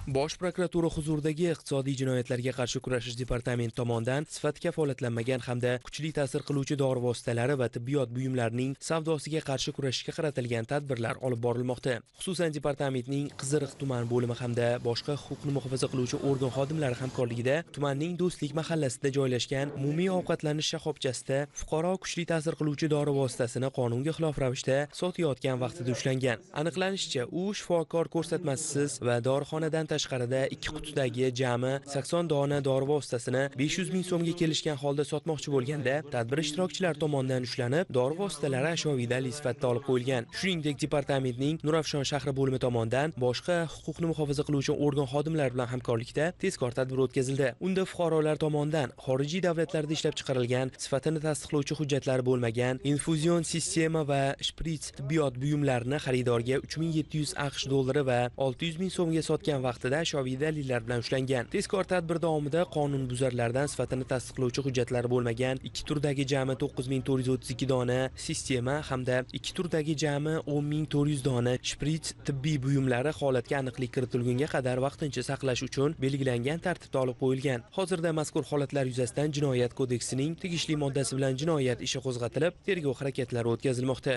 Bosh prokuratura huzuridagi iqtisodiy jinoyatlarga qarshi kurashish departamenti tomonidan sifati kafolatlanmagan hamda kuchli ta'sir qiluvchi dori vositalari va tibbiyot buyumlarining savdosiga qarshi kurashishga qaratilgan tadbirlar olib borilmoqda. Xususan, departamentning Qiziriq tuman bo'limi hamda boshqa huquqni muhofaza qiluvchi organ xodimlari hamkorligida tumanning Do'stlik mahallasida joylashgan umumiy ovqatlanish shoxobchasida fuqaro kuchli ta'sir qiluvchi dori vositasini qonunga xilof ravishda sotayotgan vaqtida ushlangan. Aniqlanishicha, u shifokor ko'rsatmasisiz va dorixonadan tashqarida 2 qutidagi jami 80 dona dori vositasini 500 ming so'mga kelishgan holda sotmoqchi bo'lganda, tadbir ishtirokchilari tomonidan ushlanib, dori vositalari ashyoviy dalil sifatida olib qo'yilgan. Shuningdek, departamentning Nurafshon shahri bo'limi tomonidan boshqa huquqni muhofaza qiluvchi organ xodimlari bilan hamkorlikda tezkor tadbir o'tkazildi. Unda fuqarolar tomonidan xorijiy davlatlarda ishlab chiqarilgan, sifatini tasdiqlovchi hujjatlari bo'lmagan infuzion sistema va shprits tibbiyot buyumlarini xaridorga 3700 AQSh dollari va 600 ming so'mga sotgan vaqtida ashyoviy dalillar bilan ushlangan. Tezkor tadbir davomida qonunbuzarlardan sifatini tasdiqlovchi hujjatlari bo'lmagan 2 turdagi jami 9432 dona sistema hamda 2 turdagi jami 10400 dona shprits tibbiy buyumlari holatga aniqlik kiritilgunga qadar vaqtincha saqlash uchun belgilangan tartibda olib qo'yilgan. Hozirda mazkur holatlar yuzasidan Jinoyat kodeksining tegishli moddasi bilan jinoyat ishi qo'zg'atilib, tergov harakatlari o'tkazilmoqda.